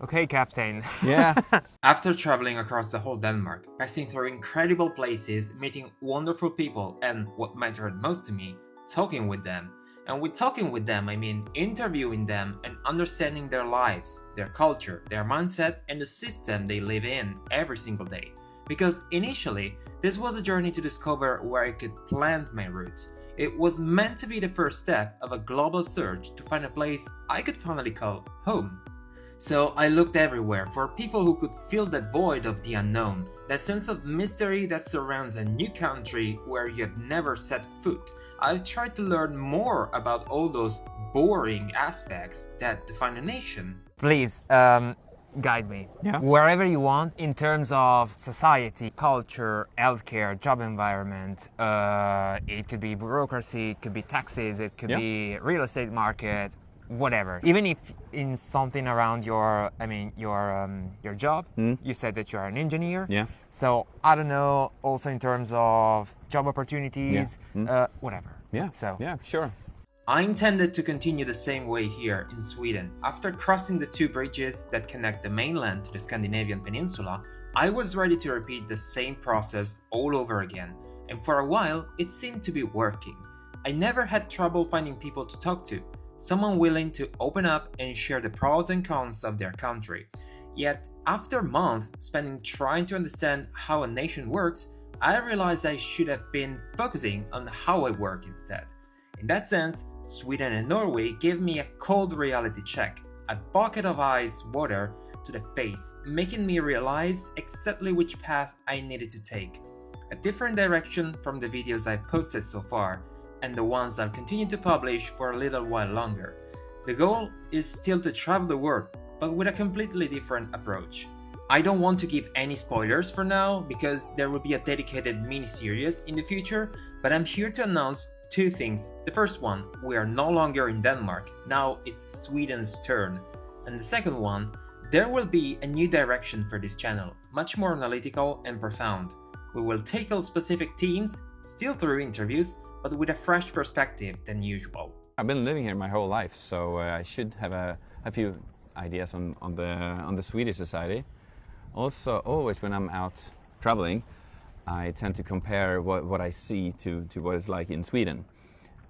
Okay, Captain. Yeah. After traveling across the whole Denmark, passing through incredible places, meeting wonderful people, and what mattered most to me, talking with them. And with talking with them, I mean interviewing them and understanding their lives, their culture, their mindset, and the system they live in every single day. Because initially, this was a journey to discover where I could plant my roots. It was meant to be the first step of a global search to find a place I could finally call home. So I looked everywhere for people who could fill that void of the unknown, that sense of mystery that surrounds a new country where you have never set foot. I've tried to learn more about all those boring aspects that define a nation. Please, guide me. Yeah. Wherever you want in terms of society, culture, healthcare, job environment. It could be bureaucracy, it could be taxes, it could be real estate market, whatever. Even if in something around your job, you said that you're an engineer. Yeah. So I don't know. Also in terms of job opportunities, whatever. Yeah. So Yeah, sure. I intended to continue the same way here in Sweden. After crossing the two bridges that connect the mainland to the Scandinavian peninsula, I was ready to repeat the same process all over again. And for a while, it seemed to be working. I never had trouble finding people to talk to, someone willing to open up and share the pros and cons of their country. Yet, after a month spending trying to understand how a nation works, I realized I should have been focusing on how I work instead. In that sense, Sweden and Norway gave me a cold reality check, a bucket of ice water to the face, making me realize exactly which path I needed to take. A different direction from the videos I've posted so far, and the ones I'll continue to publish for a little while longer. The goal is still to travel the world, but with a completely different approach. I don't want to give any spoilers for now, because there will be a dedicated mini-series in the future, but I'm here to announce two things. The first one, we are no longer in Denmark, now it's Sweden's turn. And the second one, there will be a new direction for this channel, much more analytical and profound. We will tackle specific themes, still through interviews, but with a fresh perspective than usual. I've been living here my whole life, so I should have a few ideas on the Swedish society. Also, always when I'm out traveling, I tend to compare what I see to what it's like in Sweden.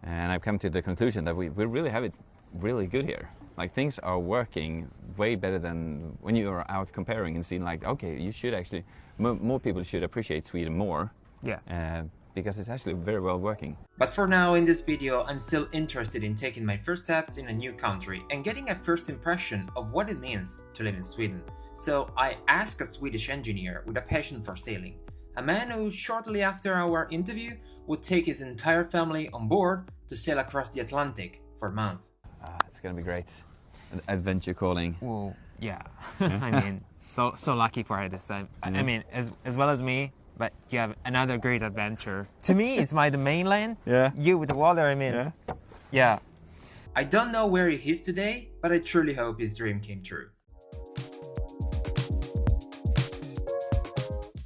And I've come to the conclusion that we really have it really good here. Like, things are working way better than when you are out comparing and seeing like, okay, you should actually, more people should appreciate Sweden more. yeah. Because it's actually very well working. But for now in this video, I'm still interested in taking my first steps in a new country and getting a first impression of what it means to live in Sweden. So I asked a Swedish engineer with a passion for sailing, a man who shortly after our interview would take his entire family on board to sail across the Atlantic for a month. It's gonna be great. Adventure calling. Well, yeah. I mean, so lucky for her this time. I mean, as well as me, but you have another great adventure. To me, it's the mainland. Yeah. You with the water, I mean. Yeah. I don't know where he is today, but I truly hope his dream came true.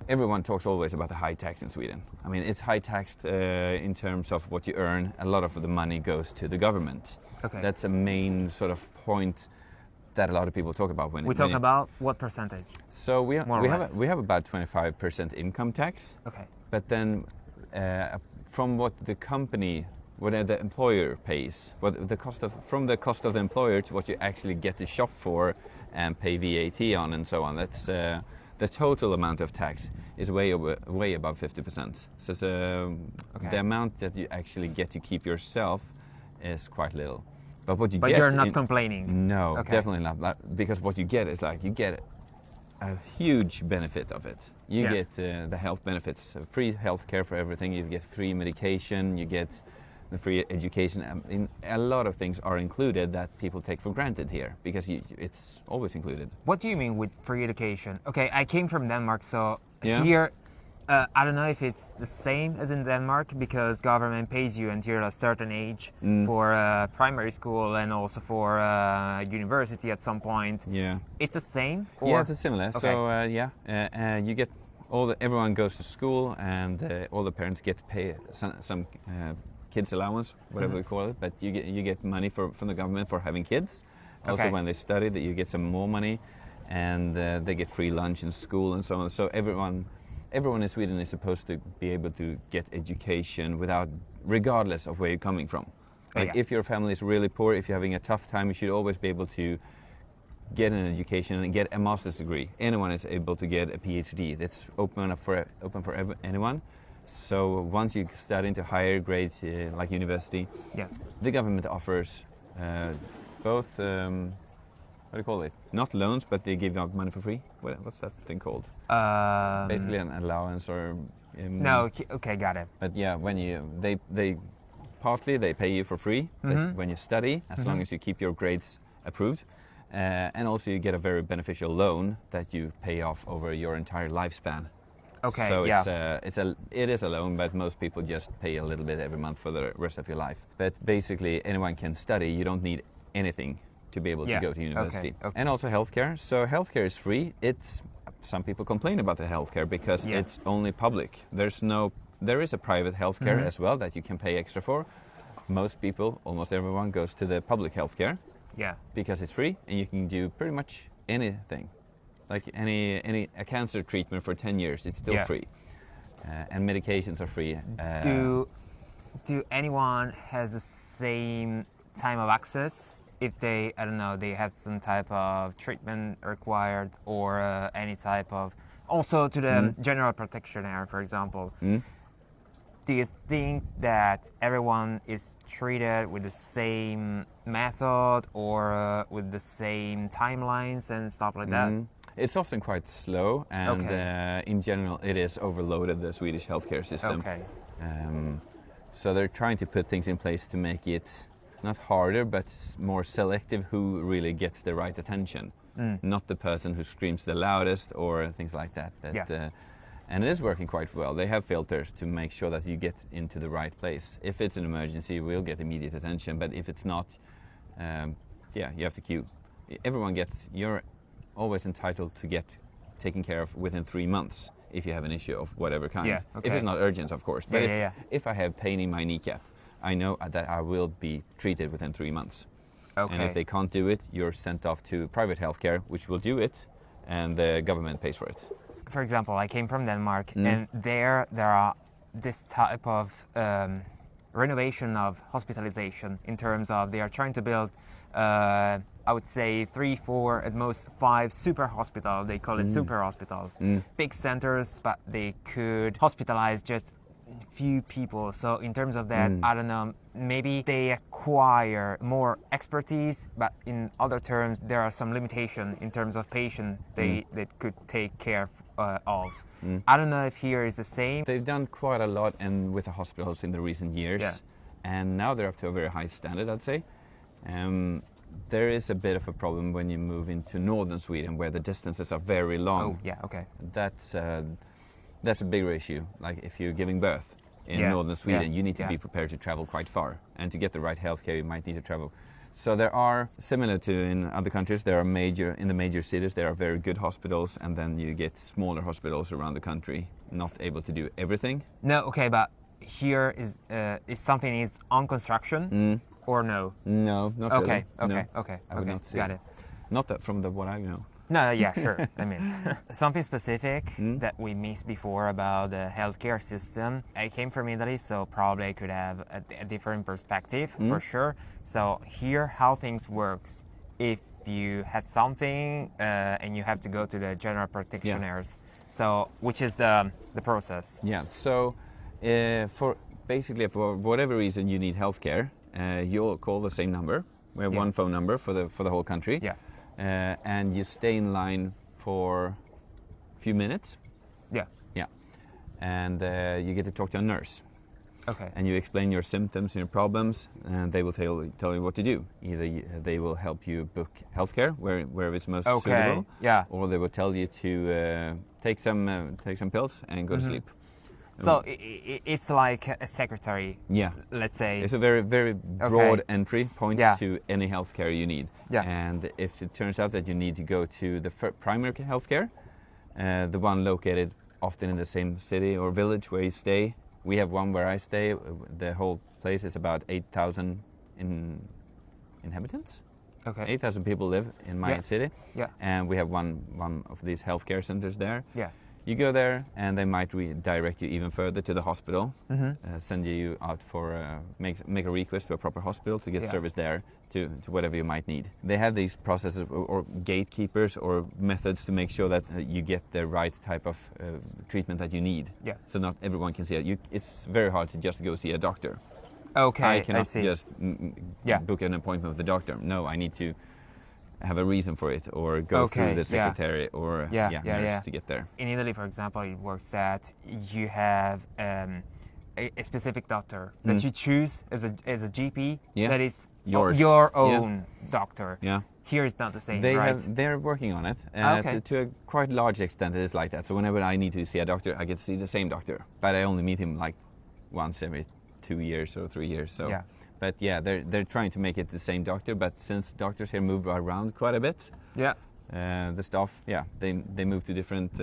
Everyone talks always about the high tax in Sweden. I mean, it's high taxed in terms of what you earn. A lot of the money goes to the government. Okay. That's a main sort of point that a lot of people talk about when We talk about what percentage? So we More or less. have about 25% income tax. Okay. But then from what the company, what the employer pays, from the cost of the employer to what you actually get to shop for and pay VAT on and so on, that's the total amount of tax is way above 50%. So the amount that you actually get to keep yourself is quite little. But what you But get, you're not complaining. No, Okay. definitely not. Because what you get is you get a huge benefit of it. You get the health benefits, free health care for everything. You get free medication. You get the free education. I mean, a lot of things are included that people take for granted here because it's always included. What do you mean with free education? Okay, I came from Denmark, so Yeah. here, I don't know if it's the same as in Denmark because government pays you until a certain age for primary school and also for university at some point. Yeah. It's the same? Or? Yeah, it's similar. Okay. So you get everyone goes to school and all the parents get to pay some kids allowance, whatever we call it. But you get money from the government for having kids. Also, Okay. when they study, that you get some more money. and they get free lunch in school and so on. So everyone in Sweden is supposed to be able to get education regardless of where you're coming from. Like if your family is really poor, if you're having a tough time, you should always be able to get an education and get a master's degree. Anyone is able to get a PhD. That's open for anyone. So once you start into higher grades like university, the government offers both, what do you call it? Not loans, but they give out money for free. What's that thing called? Basically an allowance or... no, okay, got it. But yeah, when they partly they pay you for free when you study, as long as you keep your grades approved. And also you get a very beneficial loan that you pay off over your entire lifespan. Okay, so it is a loan, but most people just pay a little bit every month for the rest of your life. But basically anyone can study. You don't need anything to be able to go to university. Okay. And also healthcare. So healthcare is free. Some people complain about the healthcare because it's only public. There is a private healthcare as well that you can pay extra for. Most people, almost everyone, goes to the public healthcare. Yeah. Because it's free and you can do pretty much anything. Like a cancer treatment for 10 years, it's still free. And medications are free. Do anyone has the same time of access if they, I don't know, they have some type of treatment required or any type of, also to the general practitioner, for example. Do you think that everyone is treated with the same method or with the same timelines and stuff like that? It's often quite slow, and in general it is overloaded, the Swedish healthcare system. Okay. So they're trying to put things in place to make it not harder, but more selective who really gets the right attention. Not the person who screams the loudest or things like that. But, and it is working quite well. They have filters to make sure that you get into the right place. If it's an emergency, we'll get immediate attention. But if it's not, you have to queue. You're always entitled to get taken care of within 3 months if you have an issue of whatever kind. Yeah, okay. If it's not urgent, of course. But if I have pain in my kneecap, I know that I will be treated within 3 months. Okay. And if they can't do it, you're sent off to private healthcare, which will do it, and the government pays for it. For example, I came from Denmark, and there are this type of renovation of hospitalization in terms of they are trying to build, I would say 3, 4, at most 5 super hospitals. They call it super hospitals. Big centers, but they could hospitalize just few people. So in terms of that, I don't know, maybe they acquire more expertise, but in other terms, there are some limitation in terms of patient they could take care of. I don't know if here is the same. They've done quite a lot with the hospitals in the recent years, and now they're up to a very high standard, I'd say. There is a bit of a problem when you move into northern Sweden, where the distances are very long. Oh, yeah, okay. That's a bigger issue. Like if you're giving birth in northern Sweden, you need to be prepared to travel quite far, and to get the right healthcare, you might need to travel. So there are, similar to in other countries, in the major cities, there are very good hospitals, and then you get smaller hospitals around the country, not able to do everything. No, okay, but here is something is on construction or no? No, not okay, really. Okay, no. okay, I would not see got it. Not that from what I know. No, yeah, sure. I mean, something specific that we missed before about the healthcare system. I came from Italy, so probably I could have a different perspective for sure. So here, how things works. If you had something and you have to go to the general practitioners, so which is the process? Yeah. So for whatever reason you need healthcare, you'll call the same number. We have one phone number for the whole country. Yeah. And you stay in line for a few minutes. Yeah. Yeah. And you get to talk to a nurse. Okay. And you explain your symptoms and your problems, and they will tell you what to do. Either they will help you book healthcare where it's most suitable, or they will tell you to take some pills and go to sleep. So it's like a secretary. Yeah. Let's say. It's a very, very broad entry point to any healthcare you need. Yeah. And if it turns out that you need to go to the primary healthcare, the one located often in the same city or village where you stay. We have one where I stay. The whole place is about 8,000 inhabitants. Okay. 8,000 people live in my Yeah. city, Yeah. and we have one of these healthcare centers there. Yeah. You go there, and they might redirect you even further to the hospital, Mm-hmm. send you out for make a request to a proper hospital to get Yeah. service there to whatever you might need. They have these processes or gatekeepers or methods to make sure that you get the right type of treatment that you need. Yeah. So not everyone can see it. It's very hard to just go see a doctor. Okay. I cannot see. just Yeah. book an appointment with the doctor. No, I need to have a reason for it, or go through the secretary or nurse to get there. In Italy, for example, it works that you have a specific doctor that you choose as a GP that is Yours. your own doctor. Yeah. Here it's not the same, They right? they're working on it. Okay. To a quite large extent, it is like that. So whenever I need to see a doctor, I get to see the same doctor, but I only meet him like once every 2 years or 3 years. So. Yeah. But yeah, they're trying to make it the same doctor. But since doctors here move around quite a bit, Yeah. the staff, they move to different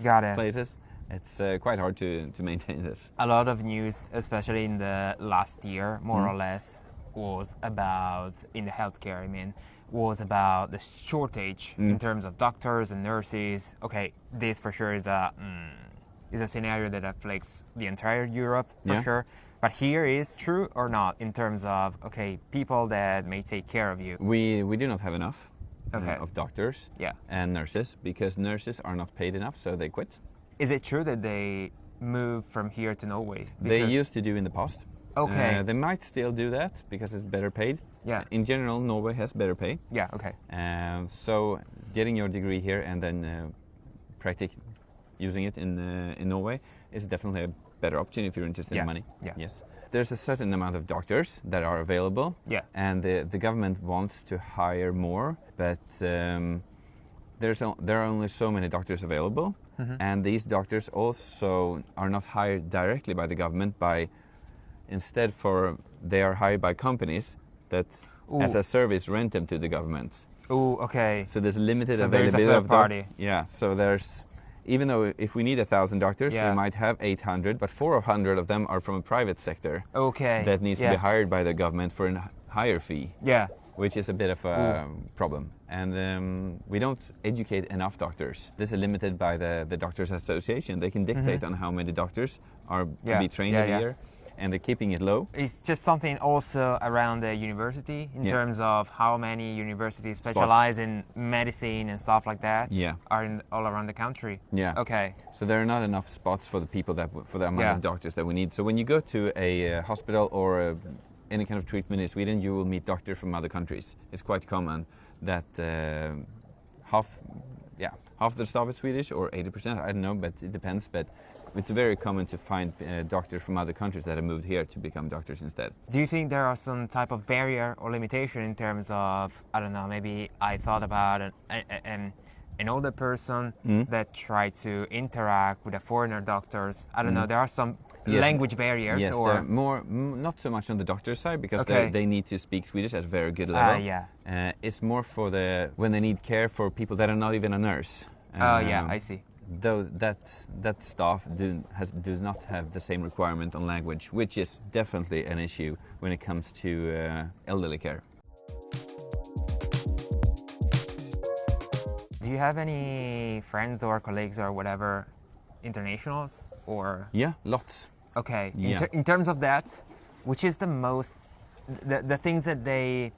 Got it. places. It's quite hard to maintain this. A lot of news, especially in the last year, more or less, was about, in the healthcare, I mean, was about the shortage in terms of doctors and nurses. Okay, this for sure is a scenario that afflicts the entire Europe for sure. But here is true or not in terms of, okay, people that may take care of you. We do not have enough Okay. of doctors Yeah. and nurses, because nurses are not paid enough, so they quit. Is it true that they moved from here to Norway? They Because- used to do in the past. Okay. They might still do that because it's better paid. Yeah. In general, Norway has better pay. Yeah, okay. So getting your degree here and then using it in Norway is definitely a better option if you're interested in money. Yeah. Yes. There's a certain amount of doctors that are available. Yeah. And the government wants to hire more, but there are only so many doctors available. And these doctors also are not hired directly by the government. Instead, they are hired by companies that, as a service, rent them to the government. Oh, okay. So there's limited So there's a availability third of party. Yeah. So even though if we need 1,000 doctors, we might have 800, but 400 of them are from a private sector Okay. that needs to be hired by the government for a higher fee. Yeah. Which is a bit of a problem. And we don't educate enough doctors. This is limited by the Doctors Association. They can dictate on how many doctors are to be trained in a year, and they're keeping it low. It's just something also around the university in terms of how many universities specialize in medicine and stuff like that are all around the country. Yeah. Okay. So there are not enough spots for the people for the amount of doctors that we need. So when you go to a hospital or any kind of treatment in Sweden, you will meet doctors from other countries. It's quite common that half the staff is Swedish or 80%, I don't know, but it depends. But it's very common to find doctors from other countries that have moved here to become doctors instead. Do you think there are some type of barrier or limitation in terms of, I don't know, maybe I thought about an older person that tried to interact with a foreigner doctors? I don't know, there are some language barriers? Yes, or more, not so much on the doctor's side, because they need to speak Swedish at a very good level. It's more for when they need care for people that are not even a nurse. I see. Though that staff does not have the same requirement on language, which is definitely an issue when it comes to elderly care. Do you have any friends or colleagues or whatever, internationals or? Yeah, lots. Okay. Yeah. In terms of that, which is the things that they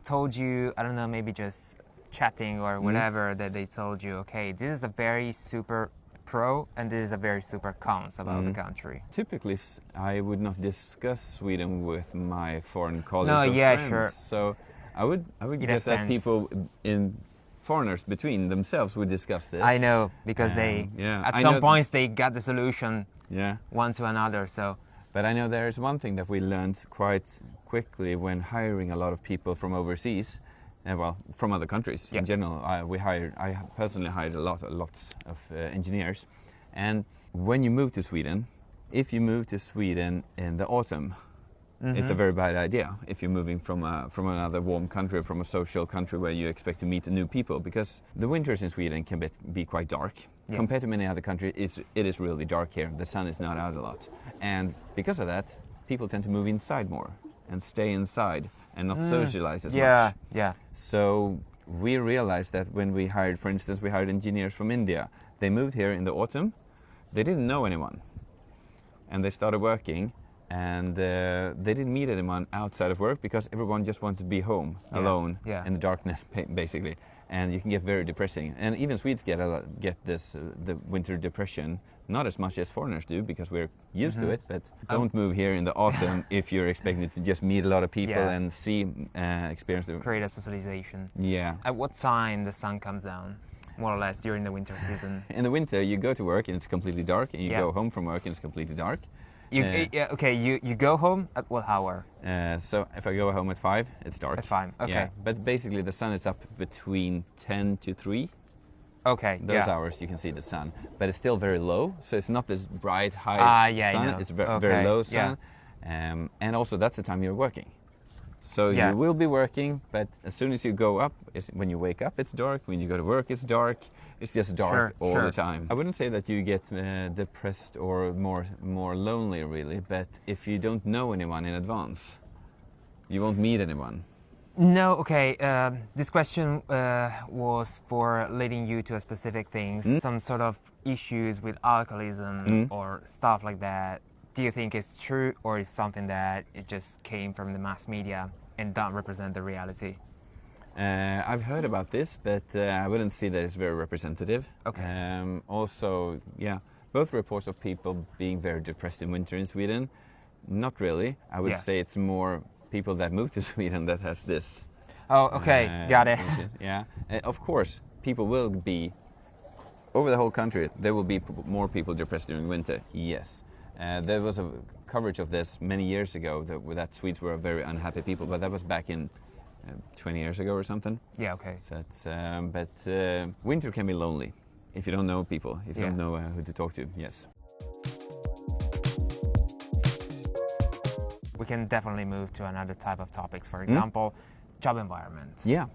told you, I don't know, maybe just chatting or whatever, that they told you, okay, this is a very super pro and this is a very super cons about the country? Typically, I would not discuss Sweden with my foreign colleagues No, or yeah, friends. sure. So I would guess that people foreigners between themselves would discuss this. I know, because at some points they got the solution one to another. So, but I know there is one thing that we learned quite quickly when hiring a lot of people from overseas, from other countries in general. I personally hired lots of engineers, and when you move to Sweden, if you move to Sweden in the autumn, it's a very bad idea if you're moving from another warm country, from a social country where you expect to meet new people, because the winters in Sweden can be quite dark. Compared to many other countries, it is really dark here. The sun is not out a lot, and because of that, people tend to move inside more and stay inside. and not socialize as Yeah, much. yeah. So we realized that when we hired, for instance, we hired engineers from India. They moved here in the autumn. They didn't know anyone, and they started working, and they didn't meet anyone outside of work because everyone just wants to be home alone in the darkness, basically. And you can get very depressing. And even Swedes get this the winter depression, not as much as foreigners do because we're used to it. But don't move here in the autumn if you're expected to just meet a lot of people and experience the Create a socialization. Yeah. At what time the sun comes down, more or less, during the winter season? In the winter, you go to work and it's completely dark, and you go home from work and it's completely dark. You go home at what hour? So if I go home at 5, it's dark. At 5, okay. Yeah, but basically the sun is up between 10 to 3. Okay, Those hours you can see the sun, but it's still very low, so it's not this bright high sun. It's very low sun, and also that's the time you're working. So you will be working, but as soon as you go up, when you wake up, it's dark. When you go to work, it's dark. It's just dark all the time. I wouldn't say that you get depressed or more lonely, really, but if you don't know anyone in advance, you won't meet anyone. No, okay. This question was for leading you to a specific things, some sort of issues with alcoholism or stuff like that. Do you think it's true, or is something that it just came from the mass media and don't represent the reality? I've heard about this, but I wouldn't say that it's very representative. Okay. Also, both reports of people being very depressed in winter in Sweden, not really. I would say it's more people that move to Sweden that has this. Oh, okay, got it. Yeah, of course, people will be, over the whole country, there will be more people depressed during winter, yes. There was a coverage of this many years ago that Swedes were very unhappy people, but that was back in 20 years ago or something. Yeah, okay. So it's, but winter can be lonely if you don't know people, if you don't know who to talk to, yes. We can definitely move to another type of topics, for example, job environment. Yeah.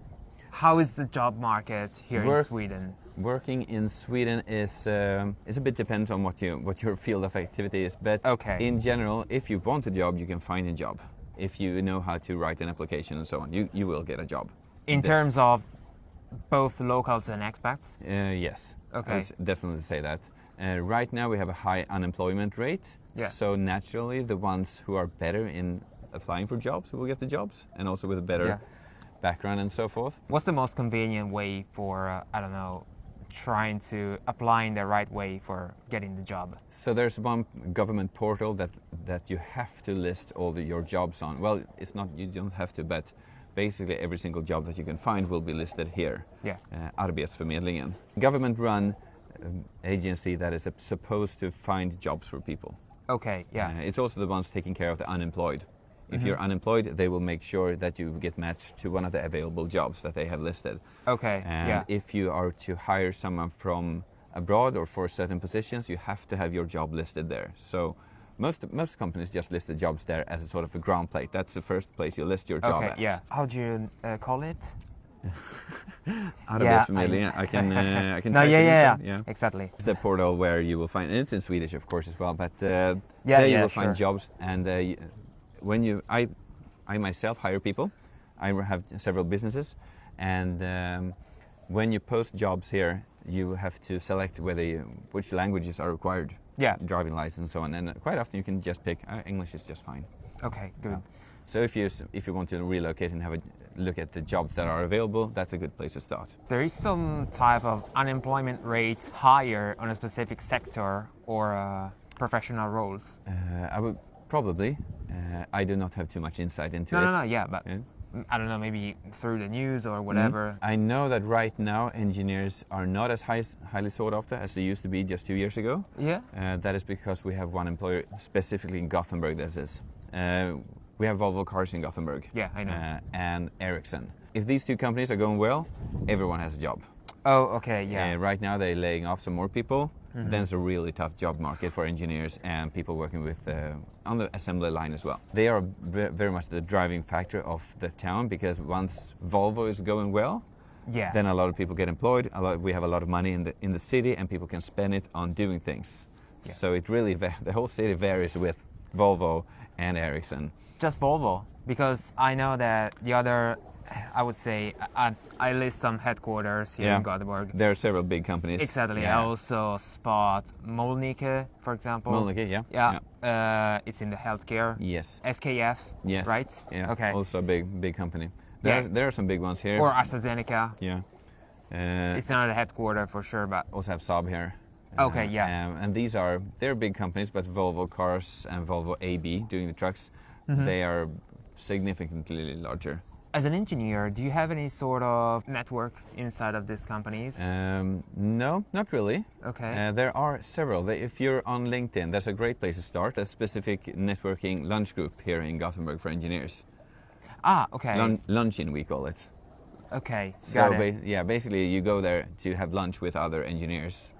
How is the job market here in Sweden? Working in Sweden is a bit depends on what your field of activity is, but in general, if you want a job, you can find a job. If you know how to write an application and so on, you will get a job. In terms of both locals and expats? Yes. Okay. I would definitely say that. Right now we have a high unemployment rate, so naturally the ones who are better in applying for jobs will get the jobs, and also with a better background and so forth. What's the most convenient way for, trying to apply in the right way for getting the job? So there's one government portal that you have to list all your jobs on. Well, it's not, you don't have to, but basically every single job that you can find will be listed here. Yeah. Arbetsförmedlingen. Government-run agency that is supposed to find jobs for people. Okay, yeah. It's also the ones taking care of the unemployed. If you're unemployed, they will make sure that you get matched to one of the available jobs that they have listed. Okay, And if you are to hire someone from abroad or for certain positions, you have to have your job listed there. So most companies just list the jobs there as a sort of a ground plate. That's the first place you list your job at. Yeah. How do you call it? Arbetsförmedlingen. I can. No, yeah. Exactly. It's the portal where you will find, and it's in Swedish, of course, as well. But there you will find jobs, and when I myself hire people, I have several businesses, and when you post jobs here, you have to select which languages are required. Yeah. Driving license and so on, and quite often you can just pick English is just fine. Okay, good. So if you want to relocate and have a look at the jobs that are available, that's a good place to start. There is some type of unemployment rate higher on a specific sector or professional roles? I would probably. I do not have too much insight into it. No, but I don't know, maybe through the news or whatever. I know that right now engineers are not as highly sought after as they used to be just 2 years ago. Yeah. That is because we have one employer, specifically in Gothenburg, this is. We have Volvo cars in Gothenburg. Yeah, I know. And Ericsson. If these two companies are going well, everyone has a job. Oh, okay, yeah. Right now they're laying off some more people. Then it's a really tough job market for engineers and people working with on the assembly line as well. They are very much the driving factor of the town, because once Volvo is going well, then a lot of people get employed. We have a lot of money in the city, and people can spend it on doing things. So it really the whole city varies with Volvo and Ericsson. just Volvo? Because I know that the other, I would say, I list some headquarters here in Gothenburg. There are several big companies. Exactly. Yeah. I also spot Molnike, for example. Molnike, yeah. Yeah. It's in the healthcare. Yes. SKF. Yes. Right. Yeah. Okay. Also a big company. There are some big ones here. Or AstraZeneca. Yeah. It's not a headquarter for sure, but Also have Saab here. Okay, yeah. And they're big companies, but Volvo Cars and Volvo AB doing the trucks, they are significantly larger. as an engineer, do you have any sort of network inside of these companies? No, not really. Okay. There are several. If you're on LinkedIn, that's a great place to start. A specific networking lunch group here in Gothenburg for engineers. Ah, okay. Lunchin, we call it. Okay, So got it. basically you go there to have lunch with other engineers.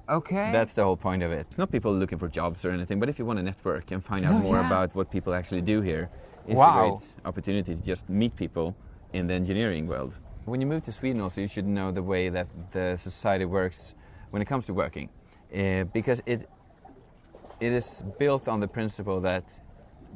Okay. That's the whole point of it. It's not people looking for jobs or anything, but if you want to network and find out more about what people actually do here, it's a great opportunity to just meet people in the engineering world. When you move to Sweden also, you should know the way that the society works when it comes to working. Because it is built on the principle that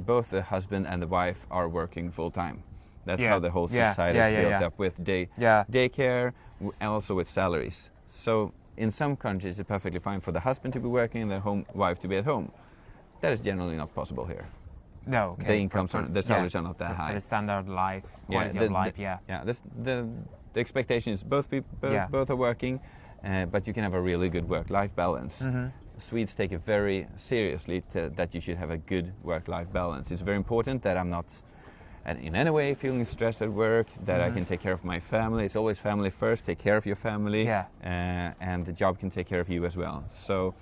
both the husband and the wife are working full time. That's how the whole society is built up, with daycare and also with salaries. So in some countries it's perfectly fine for the husband to be working and the wife to be at home. That is generally not possible here. No, okay. The incomes the salaries are not that high. For the standard life, quality of life, The expectation is both are working, but you can have a really good work-life balance. Mm-hmm. Swedes take it very seriously that you should have a good work-life balance. It's very important that I'm not in any way feeling stressed at work, that I can take care of my family. It's always family first, take care of your family, and the job can take care of you as well. So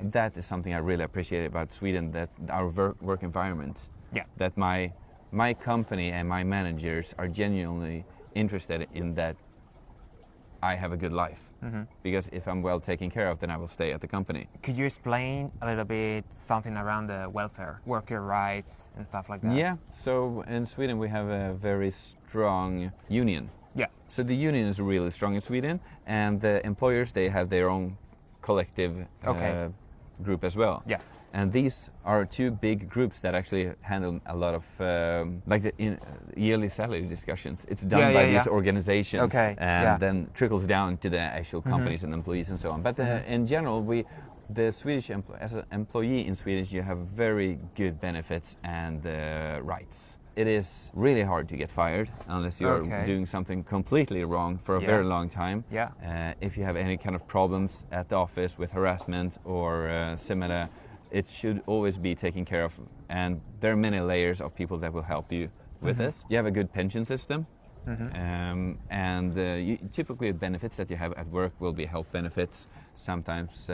that is something I really appreciate about Sweden, that our work environment, that my company and my managers are genuinely interested in that I have a good life. Mm-hmm. Because if I'm well taken care of, then I will stay at the company. Could you explain a little bit something around the welfare, worker rights and stuff like that? Yeah, so in Sweden we have a very strong union. Yeah. So the union is really strong in Sweden, and the employers, they have their own collective group as well. Yeah. And these are two big groups that actually handle a lot of like the yearly salary discussions. It's done by these organizations and then trickles down to the actual companies and employees and so on. But in general, the Swedish as an employee in Sweden, you have very good benefits and rights. It is really hard to get fired unless you're doing something completely wrong for a very long time. Yeah. If you have any kind of problems at the office with harassment or similar, it should always be taken care of, and there are many layers of people that will help you with this. You have a good pension system, and typically the benefits that you have at work will be health benefits, sometimes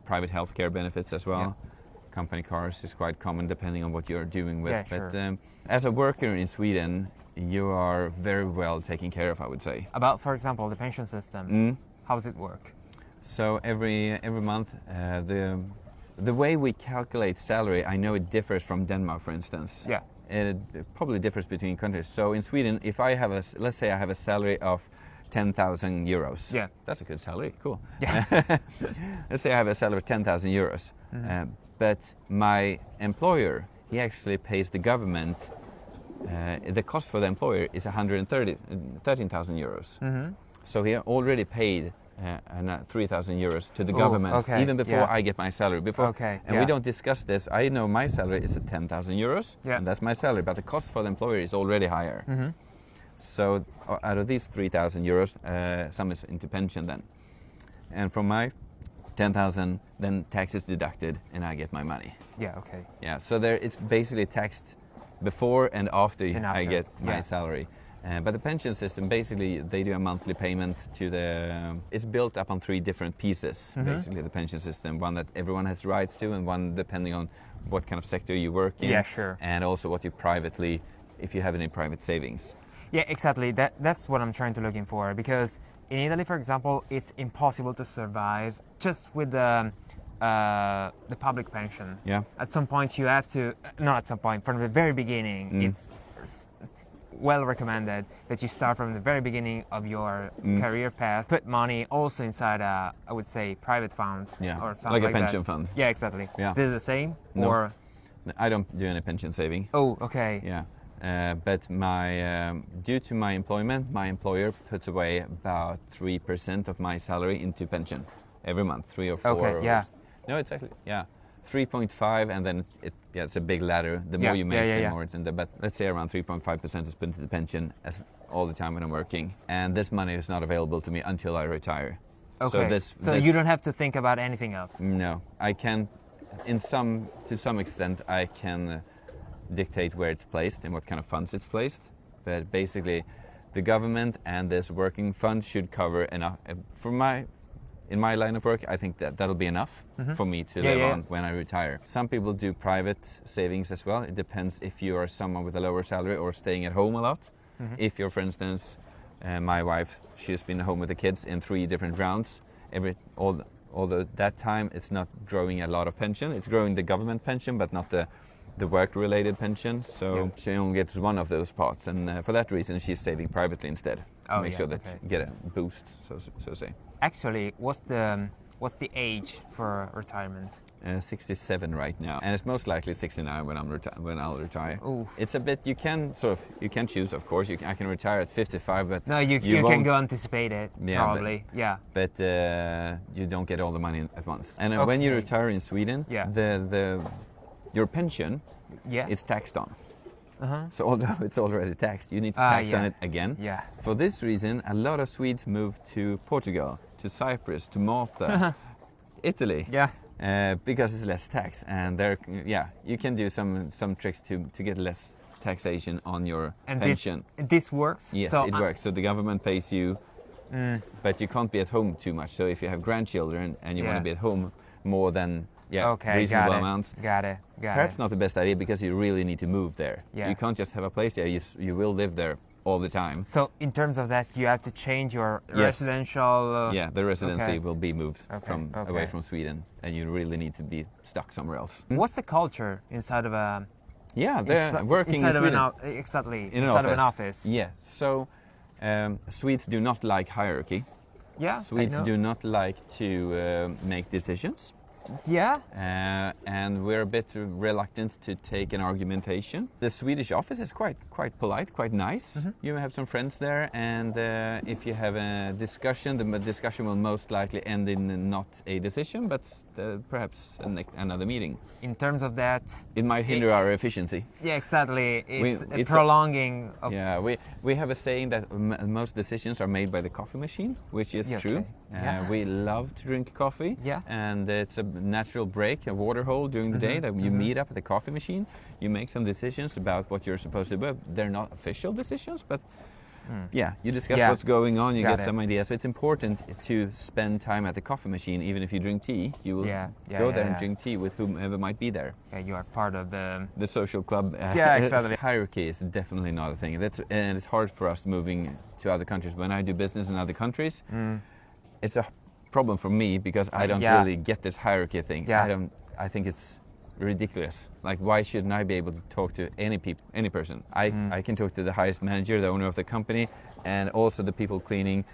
private healthcare benefits as well. Yeah. Company cars is quite common depending on what you're doing with. Yeah, sure. But as a worker in Sweden, you are very well taken care of, I would say. About, for example, the pension system, how does it work? So every month, the way we calculate salary, I know it differs from Denmark, for instance. Yeah. It probably differs between countries. So in Sweden, if I have let's say I have a salary of 10,000 euros. Yeah. That's a good salary. Cool. Yeah. Let's say I have a salary of 10,000 euros. But my employer, he actually pays the government. The cost for the employer is 13,000 euros. So he already paid 3,000 euros to the government, even before I get my salary. We don't discuss this. I know my salary is at 10,000 euros, and that's my salary, but the cost for the employer is already higher. So out of these 3,000 euros, some is into pension then. And from my 10,000, then tax is deducted and I get my money. Yeah, okay. Yeah, so it's basically taxed before and after I get my salary. But the pension system, basically, they do a monthly payment to it's built up on 3 different pieces, basically, the pension system. One that everyone has rights to, and one depending on what kind of sector you work in. Yeah, sure. And also what you privately, if you have any private savings. Yeah, exactly. That's what I'm trying to looking for. Because in Italy, for example, it's impossible to survive just with the public pension. Yeah. At some point, you have to, not at some point, from the very beginning, it's well recommended that you start from the very beginning of your career path, put money also inside I would say private funds or something like like a pension that. fund. Yeah, exactly. Yeah. This is the same? No. Or I don't do any pension saving. Oh, okay. Yeah. But due to my employment, my employer puts away about 3% of my salary into pension every month, 3 or 4. Okay, yeah. No, it's actually 3.5, and then it's a big ladder. The more you make, the more it's in there. But let's say around 3.5% is put into the pension all the time when I'm working, and this money is not available to me until I retire. Okay. So you don't have to think about anything else. No, I can, to some extent, I can dictate where it's placed and what kind of funds it's placed. But basically, the government and this working fund should cover enough. In my line of work, I think that'll be enough for me to live on when I retire. Some people do private savings as well. It depends if you are someone with a lower salary or staying at home a lot. If you're, for instance, my wife, she's been home with the kids in 3 different rounds. Although that time it's not growing a lot of pension. It's growing the government pension, but not the work-related pension. So she only gets one of those parts, and for that reason, she's saving privately instead. To make sure that you get a boost, so to say. Actually, what's the age for retirement? 67 right now, and it's most likely 69 when I'll retire. Oof. It's a bit, you can choose, of course. I can retire at 55, but no, you can go anticipate it probably. But you don't get all the money at once. And when you retire in Sweden, your pension is taxed on. So although it's already taxed, you need to tax on it again. Yeah. For this reason, a lot of Swedes move to Portugal, to Cyprus, to Malta, Italy. Yeah. Because it's less tax, and you can do some tricks to get less taxation on your pension. This works? Yes, it works. So the government pays you, but you can't be at home too much. So if you have grandchildren and you want to be at home more than reasonable amounts. Got it. Perhaps not the best idea, because you really need to move there. Yeah. You can't just have a place there. You will live there all the time. So in terms of that, you have to change your residential... the residency will be moved away from Sweden, and you really need to be stuck somewhere else. What's the culture inside of a... they're working in Sweden. Inside of an office. Yeah, so Swedes do not like hierarchy. Yeah, Swedes do not like to make decisions. Yeah. And we're a bit reluctant to take an argumentation. The Swedish office is quite polite, quite nice. You have some friends there, and if you have a discussion, the discussion will most likely end in not a decision, but perhaps another meeting. In terms of that, it might hinder our efficiency. Yeah, exactly. It's prolonging. We have a saying that most decisions are made by the coffee machine, which is true. We love to drink coffee, and it's a natural break, a water hole during the day that you meet up at the coffee machine. You make some decisions about what you're supposed to do. They're not official decisions, but you discuss what's going on, you get some ideas. So it's important to spend time at the coffee machine. Even if you drink tea, you will go there and drink tea with whomever might be there. Yeah, you are part of the social club. Exactly. Hierarchy is definitely not a thing. And it's hard for us moving to other countries. When I do business in other countries, it's a problem for me, because I don't really get this hierarchy thing. I think it's ridiculous. Like, why shouldn't I be able to talk to any person? I can talk to the highest manager, the owner of the company, and also the people cleaning.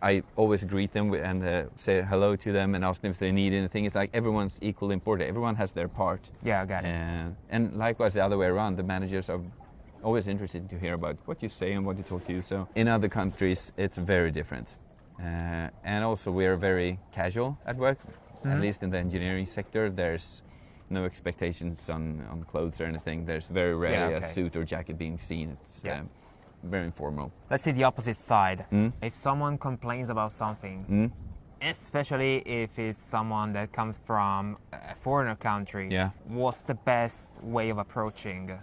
I always greet them and say hello to them and ask them if they need anything. It's like everyone's equally important. Everyone has their part. Yeah, I got it. And likewise the other way around. The managers are always interested to hear about what you say and what you talk to you. So in other countries, it's very different. And also we are very casual at work, at least in the engineering sector. There's no expectations on clothes or anything. There's very rarely a suit or jacket being seen. It's very informal. Let's see the opposite side. If someone complains about something, especially if it's someone that comes from a foreigner country, what's the best way of approaching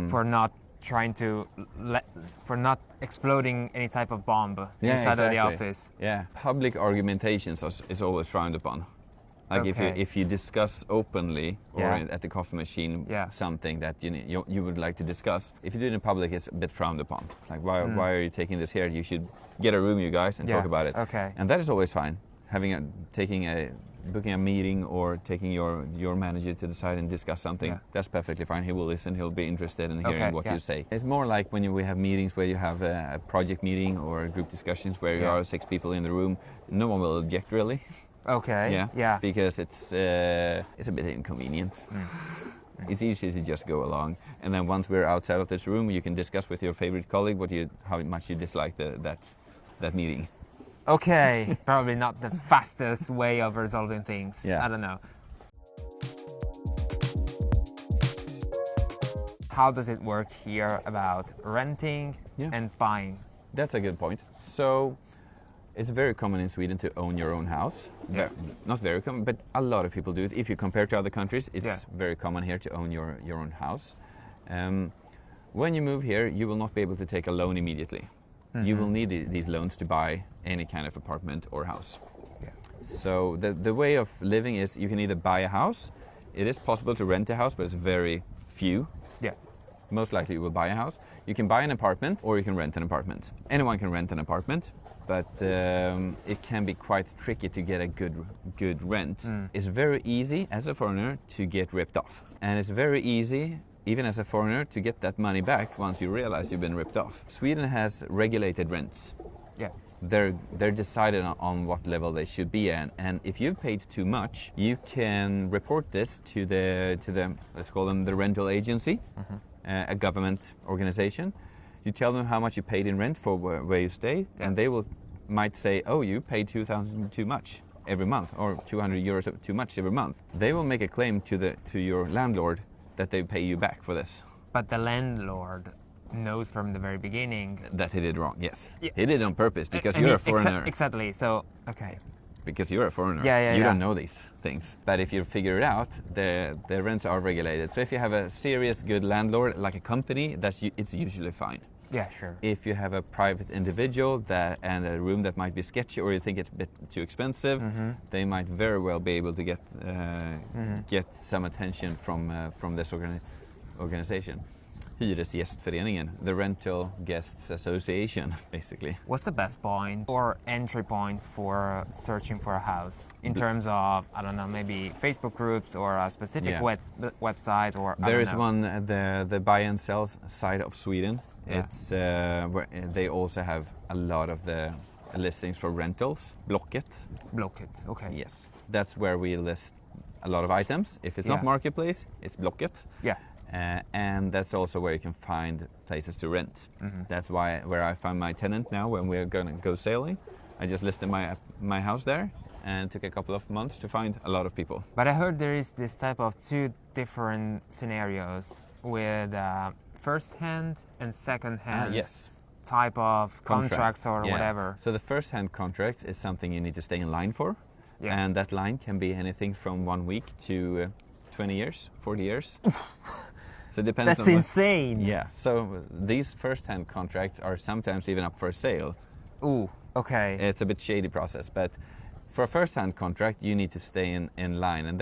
for not exploding any type of bomb inside of the office? Yeah, public argumentations is always frowned upon. Like if you discuss openly or at the coffee machine something that you would like to discuss, if you do it in public, it's a bit frowned upon. Like, why are you taking this here? You should get a room, you guys, and talk about it. And that is always fine. Booking a meeting or taking your manager to the side and discuss something, that's perfectly fine. He will listen, he'll be interested in hearing what you say. It's more like when we have meetings where you have a project meeting or group discussions where you are 6 people in the room, no one will object really. Because it's a bit inconvenient. It's easy to just go along. And then once we're outside of this room, you can discuss with your favorite colleague how much you dislike that meeting. Okay, probably not the fastest way of resolving things. Yeah. I don't know. How does it work here about renting and buying? That's a good point. So it's very common in Sweden to own your own house. Not very common, but a lot of people do it. If you compare to other countries, it's very common here to own your own house. When you move here, you will not be able to take a loan immediately. You will need these loans to buy any kind of apartment or house. So the way of living is you can either buy a house. It is possible to rent a house, but it's very few. Most likely you will buy a house. You can buy an apartment or you can rent an apartment. Anyone can rent an apartment, but it can be quite tricky to get a good rent. It's very easy as a foreigner to get ripped off. And it's very easy, even as a foreigner, to get that money back once you realize you've been ripped off. Sweden has regulated rents. They're decided on what level they should be at, and if you've paid too much, you can report this to the let's call them the rental agency, a government organization. You tell them how much you paid in rent for where you stay, and they might say, oh, you paid 2,000 too much every month, or 200 euros too much every month. They will make a claim to your landlord that they pay you back for this. But the landlord knows from the very beginning that he did wrong. Yes, he did it on purpose because you're a foreigner. Exactly. So because you're a foreigner, you don't know these things. But if you figure it out, the rents are regulated. So if you have a serious good landlord, like a company, it's usually fine. Yeah, sure. If you have a private individual and a room that might be sketchy, or you think it's a bit too expensive, they might very well be able to get some attention from this organization. Hyresgästföreningen, the Rental Guests Association, basically. What's the best point or entry point for searching for a house in terms of, I don't know, maybe Facebook groups or a specific website or There is one, the buy and sell side of Sweden. It's where they also have a lot of the listings for rentals. Blocket, okay. Yes, that's where we list a lot of items. If it's not Marketplace, it's Blocket. And that's also where you can find places to rent. That's where I find my tenant now when we're going to go sailing. I just listed my house there and took a couple of months to find a lot of people. But I heard there is this type of two different scenarios with first-hand and second-hand type of contracts or whatever. So the first-hand contract is something you need to stay in line for. And that line can be anything from 1 week to 20 years, 40 years. So it depends. That's insane. Yeah. So these first-hand contracts are sometimes even up for sale. Ooh, okay. It's a bit shady process, but for a first-hand contract, you need to stay in line. And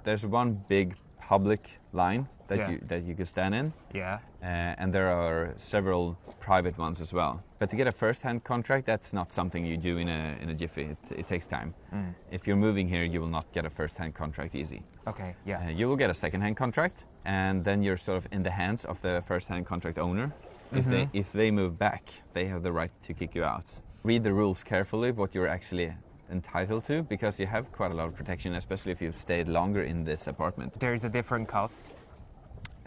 there's one big public line that you can stand in. And there are several private ones as well. But to get a first-hand contract, that's not something you do in a jiffy. It takes time. If you're moving here, you will not get a first-hand contract easy. Okay, you will get a second-hand contract, and then you're sort of in the hands of the first-hand contract owner. If they move back, they have the right to kick you out. Read the rules carefully, what you're actually entitled to, because you have quite a lot of protection, especially if you've stayed longer in this apartment. There is a different cost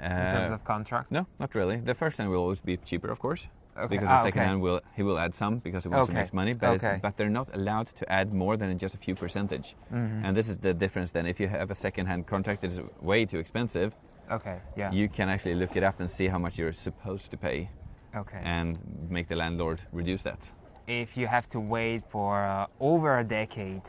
in terms of contracts? No, not really. The first hand will always be cheaper, of course. Because the second hand will add some because he wants to make money, but they're not allowed to add more than just a few percentage. And this is the difference then. If you have a second-hand contract that is way too expensive, you can actually look it up and see how much you're supposed to pay, and make the landlord reduce that. If you have to wait for over a decade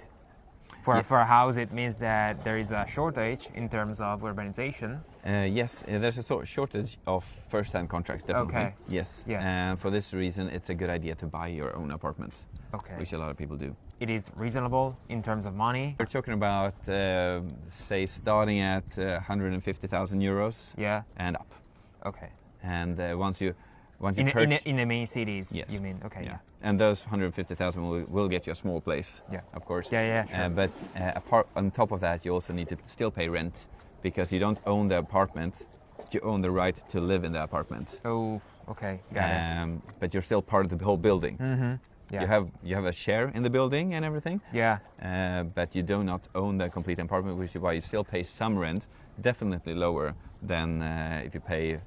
for a house, it means that there is a shortage in terms of urbanization. Yes, there's a shortage of first-hand contracts, definitely. Yes, and for this reason, it's a good idea to buy your own apartment, which a lot of people do. It is reasonable in terms of money. We're talking about, say, starting at 150,000 euros and up. And once you purchase... In the main cities, you mean? And those 150,000 will get you a small place, of course. Sure. But on top of that, you also need to still pay rent, because you don't own the apartment, you own the right to live in the apartment. Oh, okay, got it. But you're still part of the whole building. Yeah. You have a share in the building and everything. Yeah. But you do not own the complete apartment, which is why you still pay some rent, definitely lower than if you pay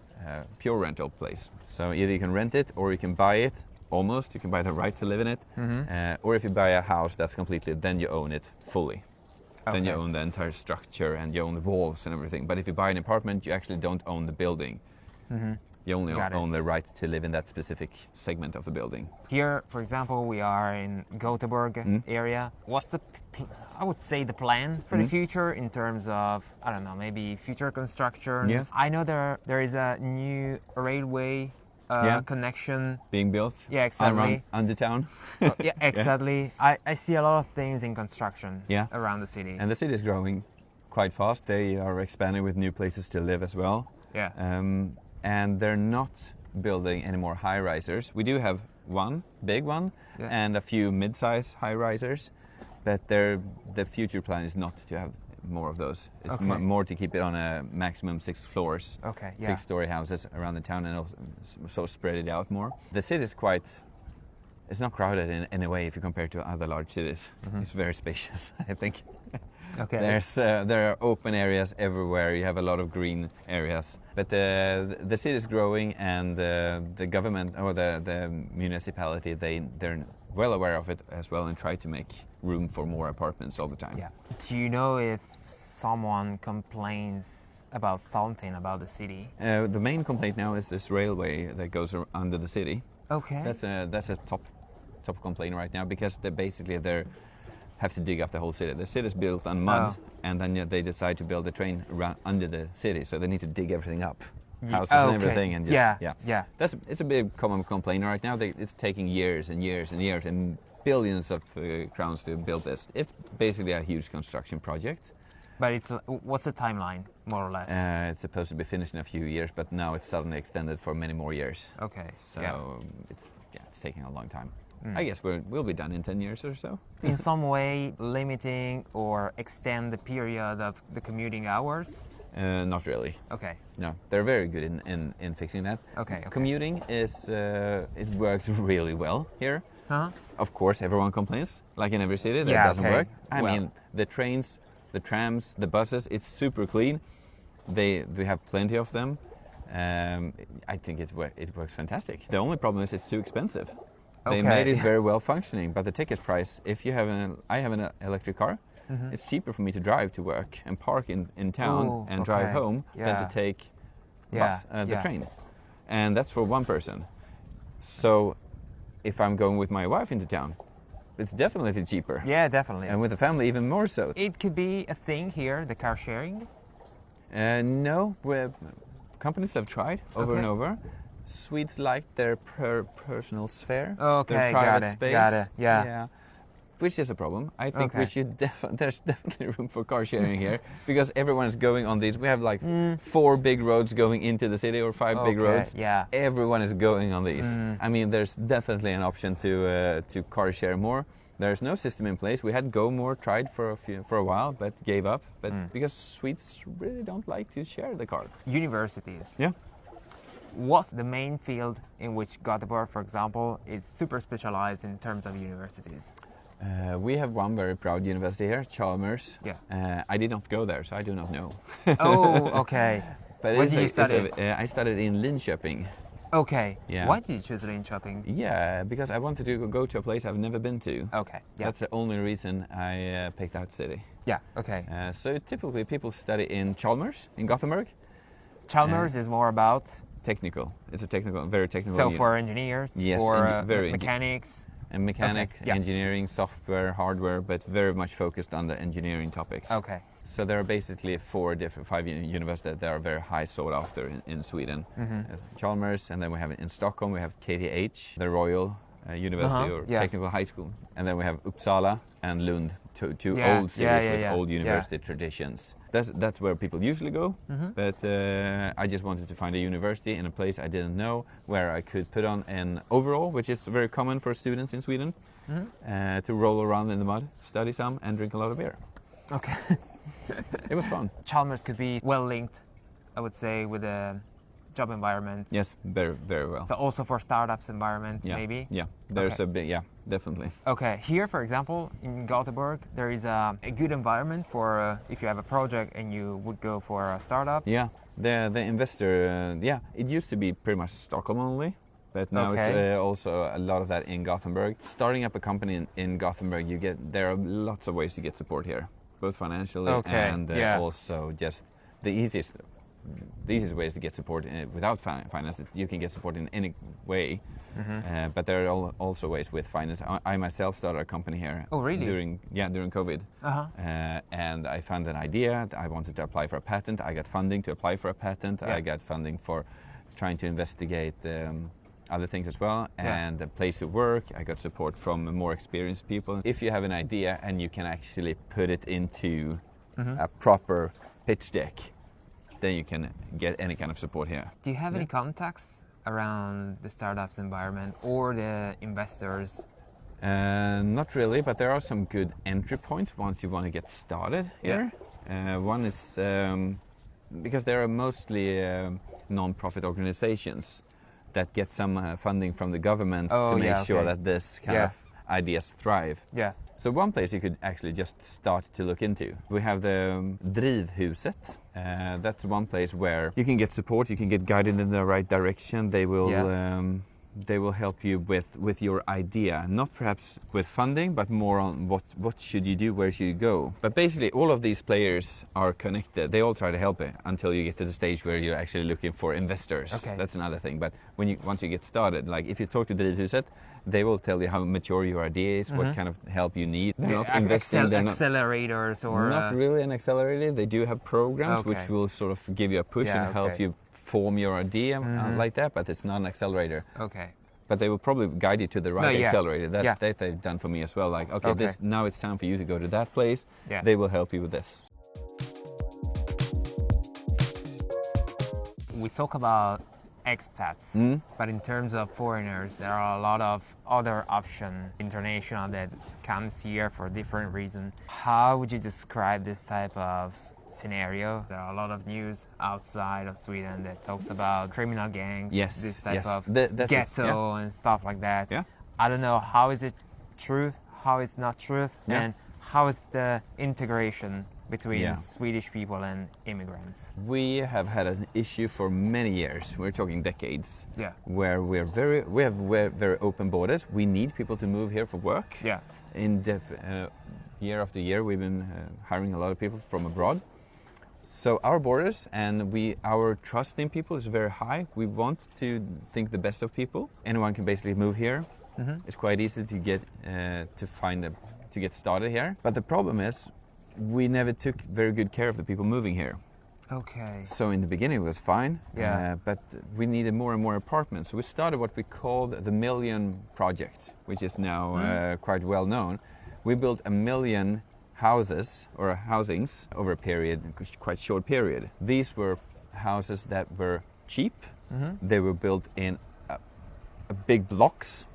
pure rental place. So either you can rent it or you can buy it. Almost, you can buy the right to live in it, or if you buy a house that's completely, then you own it fully. Then you own the entire structure and you own the walls and everything. But if you buy an apartment, you actually don't own the building. You only own the right to live in that specific segment of the building. Here, for example, we are in Gothenburg area. What's I would say the plan for the future in terms of, I don't know, maybe future constructions? Yeah. I know there is a new railway connection Being built. Yeah, exactly. Under town. Yeah, exactly. I see a lot of things in construction around the city. And the city is growing quite fast. They are expanding with new places to live as well. Yeah. And they're not building any more high-risers. We do have one big one and a few mid-size high-risers, but the future plan is not to have more of those. It's more to keep it on a maximum 6 floors, 6-story houses around the town, and also so spread it out more. The city is it's not crowded in any way if you compare to other large cities. It's very spacious, I think. There are open areas everywhere. You have a lot of green areas. But the city is growing, and the government or the municipality, they're well aware of it as well and try to make room for more apartments all the time. Yeah. Do you know if someone complains about something about the city? The main complaint now is this railway that goes under the city. Okay. That's a top complaint right now, because they have to dig up the whole city. The city is built on mud, and then they decide to build a train under the city, so they need to dig everything up. Houses and everything, and it's a big common complaint right now. It's taking years and years and years and billions of crowns to build this. It's basically a huge construction project. But what's the timeline, more or less? It's supposed to be finished in a few years, but now it's suddenly extended for many more years. Okay. So it's taking a long time. I guess we'll be done in 10 years or so. In some way, limiting or extend the period of the commuting hours? Not really. Okay. No, they're very good in fixing that. Okay. Commuting it works really well here. Of course, everyone complains, like in every city, that it doesn't work. I mean, the trains, the trams, the buses, it's super clean. We have plenty of them. I think it works fantastic. The only problem is it's too expensive. They made it very well functioning, but the ticket price, if you have I have an electric car, it's cheaper for me to drive to work and park in town and drive home than to take the train. And that's for one person. So if I'm going with my wife into town, it's definitely cheaper. Yeah, definitely. And with the family, even more so. It could be a thing here, the car sharing? No, companies have tried over and over. Swedes like their personal sphere, their private space. Got it. Yeah. Which is a problem. I think we should there's definitely room for car sharing here, because everyone is going on these. We have like 4 big roads going into the city, or 5 big roads. Yeah. Everyone is going on these. I mean, there's definitely an option to car share more. There's no system in place. We had GoMore tried for a while, but gave up. But because Swedes really don't like to share the car. Universities. Yeah. What's the main field in which Gothenburg, for example, is super specialized in terms of universities? We have one very proud university here, Chalmers. Yeah. I did not go there, so I do not know. Oh, okay. But Where did you study? I studied in Linköping. Okay. Yeah. Why did you choose Linköping? Yeah, because I wanted to go to a place I've never been to. Okay. Yeah. That's the only reason I picked that city. Yeah. Okay. So typically people study in Chalmers in Gothenburg. Chalmers is more about technical. It's a very technical. So for engineers, or mechanics. And engineering, software, hardware, but very much focused on the engineering topics. Okay. So there are basically 5 universities that are very high sought after in Sweden. Chalmers, and then we have in Stockholm, we have KTH, the Royal University or Technical High School. And then we have Uppsala and Lund, two old cities with old university traditions. That's where people usually go, but I just wanted to find a university in a place I didn't know, where I could put on an overall, which is very common for students in Sweden, to roll around in the mud, study some, and drink a lot of beer. Okay. It was fun. Chalmers could be well linked, I would say, with the job environment. Yes, very, very well. So also for startups environment, maybe? Yeah, there's Okay. a big, definitely. Okay, here, for example, in Gothenburg, there is a good environment for if you have a project and you would go for a startup. Yeah, the investor, it used to be pretty much Stockholm only, but now it's Okay. also a lot of that in Gothenburg. Starting up a company in Gothenburg, there are lots of ways to get support here, both financially and also just the easiest ways to get support without finance. You can get support in any way, but there are also ways with finance. I myself started a company here. Oh, really? During COVID, and I found an idea. I wanted to apply for a patent. I got funding to apply for a patent. Yeah. I got funding for trying to investigate other things as well, and a place to work. I got support from more experienced people. If you have an idea and you can actually put it into a proper pitch deck, then you can get any kind of support here. Do you have any contacts around the startups environment or the investors? Not really, but there are some good entry points once you want to get started here. One is because there are mostly non-profit organizations that get some funding from the government to make sure that this kind of ideas thrive. Yeah. So one place you could actually just start to look into. We have the Drivhuset. That's one place where you can get support, you can get guided in the right direction. They will help you with your idea, not perhaps with funding, but more on what should you do, where should you go. But basically all of these players are connected. They all try to help it until you get to the stage where you're actually looking for investors. Okay. That's another thing. But once you get started, like if you talk to Drivhuset, they will tell you how mature your idea is, what kind of help you need. They're not investing. They're accelerators or not really an accelerator. They do have programs which will sort of give you a push and help you form your idea like that, but it's not an accelerator. Okay. But they will probably guide you to the right accelerator. That they've done for me as well. Like, now it's time for you to go to that place. Yeah. They will help you with this. We talk about expats, but in terms of foreigners, there are a lot of other options international that comes here for different reasons. How would you describe this type of scenario? There are a lot of news outside of Sweden that talks about criminal gangs, this type of ghetto and stuff like that. Yeah. I don't know, how is it truth, how is not truth, and how is the integration between Swedish people and immigrants? We have had an issue for many years. We're talking decades. Yeah. Where we have very open borders. We need people to move here for work. Yeah. Year after year, we've been hiring a lot of people from abroad. So our borders and our trust in people is very high. We want to think the best of people. Anyone can basically move here. It's quite easy to get to get started here. But the problem is, we never took very good care of the people moving here. Okay. So in the beginning it was fine, Yeah. but we needed more and more apartments. So we started what we called the Million Project, which is now quite well known. We built 1 million houses or housings over a quite short period. These were houses that were cheap. They were built in big blocks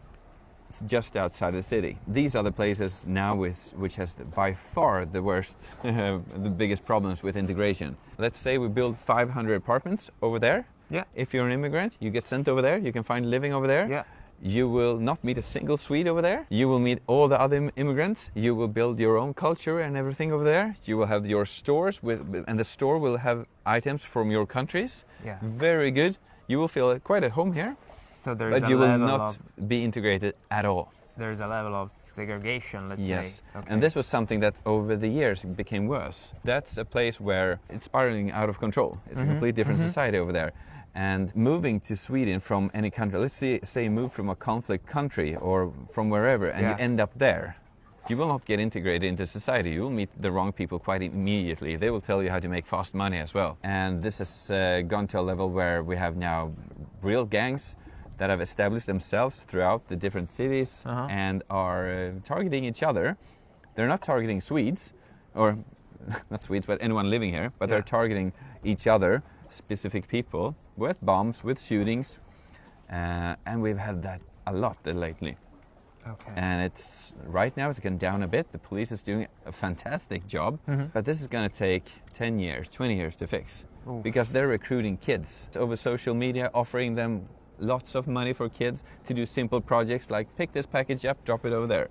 just outside the city. These are the places now which has by far the worst, the biggest problems with integration. Let's say we build 500 apartments over there. Yeah. If you're an immigrant, you get sent over there. You can find living over there. Yeah. You will not meet a single Swede over there. You will meet all the other immigrants. You will build your own culture and everything over there. You will have your stores and the store will have items from your countries. Yeah. Very good. You will feel quite at home here. So there's But you will not be integrated at all. There's a level of segregation, let's say. Yes, Okay. and this was something that over the years became worse. That's a place where it's spiraling out of control. It's a completely different society over there. And moving to Sweden from any country, let's say you move from a conflict country or from wherever, and you end up there, you will not get integrated into society. You will meet the wrong people quite immediately. They will tell you how to make fast money as well. And this has gone to a level where we have now real gangs that have established themselves throughout the different cities and are targeting each other. They're not targeting Swedes, or not Swedes, but anyone living here, but they're targeting each other, specific people, with bombs, with shootings, and we've had that a lot lately. Okay. And it's right now it's gone down a bit. The police is doing a fantastic job, but this is going to take 10 years, 20 years to fix. Oof. Because they're recruiting kids over social media, offering them lots of money for kids to do simple projects like pick this package up, drop it over there.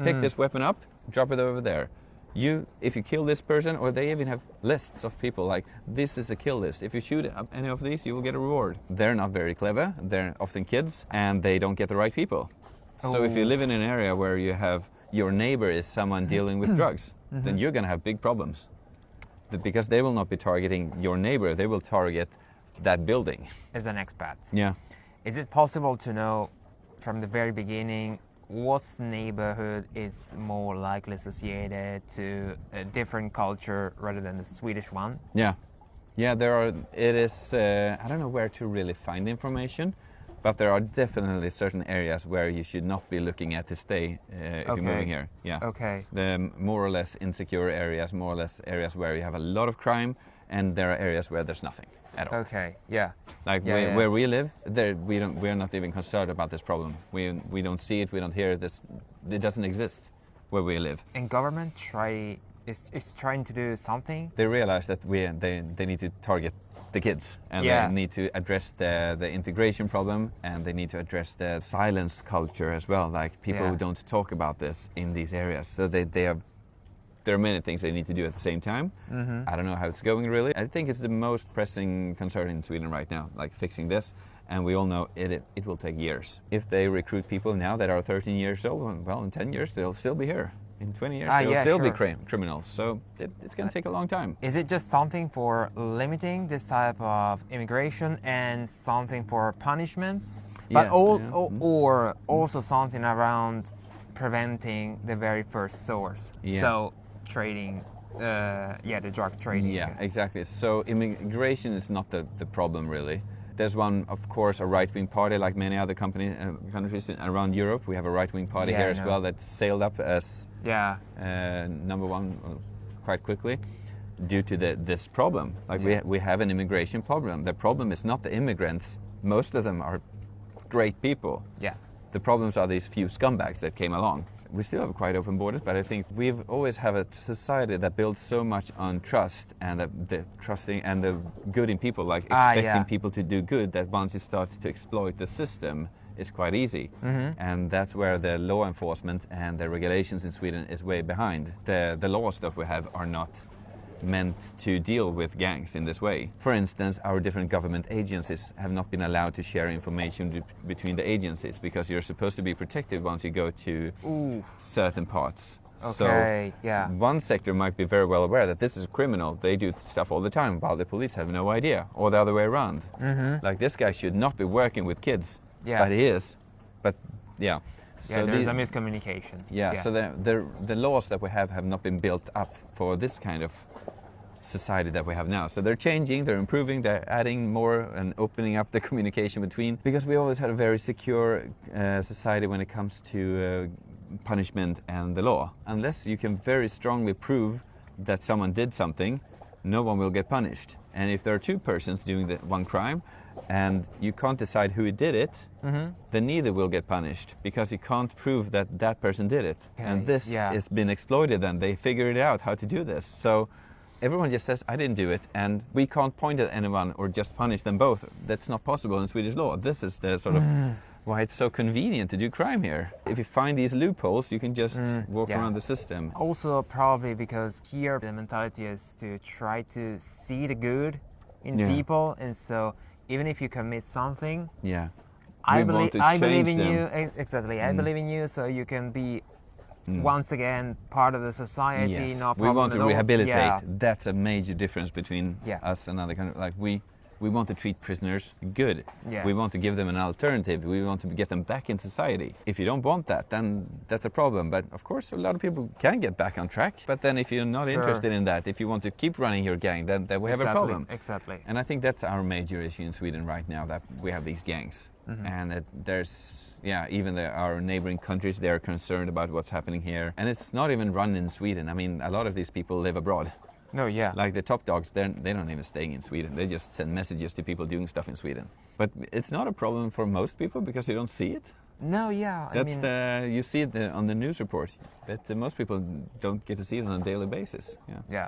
Pick this weapon up, drop it over there. If you kill this person, or they even have lists of people like this is a kill list. If you shoot any of these, you will get a reward. They're not very clever. They're often kids, and they don't get the right people. So if you live in an area where you have your neighbor is someone dealing with drugs, then you're going to have big problems. Because they will not be targeting your neighbor, they will target that building. As an expat. Yeah. Is it possible to know from the very beginning what neighborhood is more likely associated to a different culture rather than the Swedish one? Yeah. Yeah, I don't know where to really find information, but there are definitely certain areas where you should not be looking at to stay if you're moving here. Yeah. Okay. The more or less insecure areas, more or less areas where you have a lot of crime, and there are areas where there's nothing at all. Okay. Yeah. Like where we live, we're not even concerned about this problem. We don't see it, we don't hear it. It doesn't exist where we live. And government is trying to do something. They realize that they need to target the kids, and they need to address the integration problem, and they need to address the silence culture as well, like people who don't talk about this in these areas. So there are many things they need to do at the same time. I don't know how it's going really. I think it's the most pressing concern in Sweden right now, like fixing this, and we all know it will take years. If they recruit people now that are 13 years old, well, in 10 years they'll still be here. In 20 years they'll still be criminals, so it's going to take a long time. Is it just something for limiting this type of immigration and something for punishments? Yes, or also something around preventing the very first source? Yeah. So trading, the drug trading. Yeah, exactly. So immigration is not the problem really. There's of course, a right-wing party like many other countries around Europe. We have a right-wing party here as well that sailed up as number one quite quickly due to this problem. Like we have an immigration problem. The problem is not the immigrants. Most of them are great people. Yeah. The problems are these few scumbags that came along. We still have quite open borders, but I think we've always have a society that builds so much on trust and the trusting and the good in people, like expecting people to do good, that once you start to exploit the system, it's quite easy. And that's where the law enforcement and the regulations in Sweden is way behind. The laws that we have are not meant to deal with gangs in this way. For instance, our different government agencies have not been allowed to share information between the agencies because you're supposed to be protected once you go to certain parts. Okay, so one sector might be very well aware that this is a criminal. They do stuff all the time while the police have no idea, or the other way around. Like this guy should not be working with kids, but he is. But so there's a miscommunication. So the laws that we have not been built up for this kind of society that we have now. So they're changing, they're improving, they're adding more and opening up the communication between, because we always had a very secure society when it comes to punishment and the law. Unless you can very strongly prove that someone did something, no one will get punished. And if there are two persons doing one crime and you can't decide who did it, then neither will get punished because you can't prove that that person did it. And this has been exploited, and they figured out how to do this. So everyone just says, I didn't do it, and we can't point at anyone or just punish them both. That's not possible in Swedish law. This is the sort of why it's so convenient to do crime here. If you find these loopholes, you can just walk around the system. Also probably because here the mentality is to try to see the good in people, and so even if you commit something, I believe in you. Exactly, I believe in you, so you can be once again part of the society. Yes. No problem. We want to rehabilitate. Yeah. That's a major difference between us and other countries. Like we want to treat prisoners good. Yeah. We want to give them an alternative. We want to get them back in society. If you don't want that, then that's a problem. But of course, a lot of people can get back on track. But then if you're not interested in that, if you want to keep running your gang, then we have a problem. Exactly. And I think that's our major issue in Sweden right now, that we have these gangs. And that there's, even our neighboring countries, they're concerned about what's happening here. And it's not even run in Sweden. I mean, a lot of these people live abroad. No, Like the top dogs, they don't even staying in Sweden. They just send messages to people doing stuff in Sweden. But it's not a problem for most people because you don't see it. No, yeah. That's you see it on the news report, but most people don't get to see it on a daily basis. Yeah. Yeah.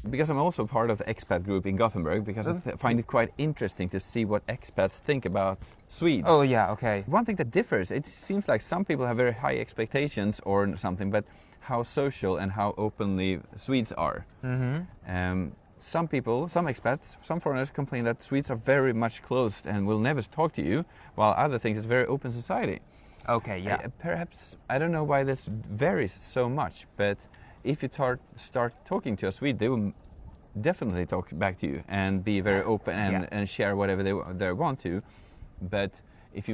Because I'm also part of the expat group in Gothenburg, because I find it quite interesting to see what expats think about Swedes. Oh, yeah, okay. One thing that differs, it seems like some people have very high expectations or something, but how social and how openly Swedes are. Some people, some expats, some foreigners complain that Swedes are very much closed and will never talk to you, while other think it's a very open society. Okay, yeah. Perhaps, I don't know why this varies so much, but if you start talking to a Swede, they will definitely talk back to you and be very open and share whatever they want to. But if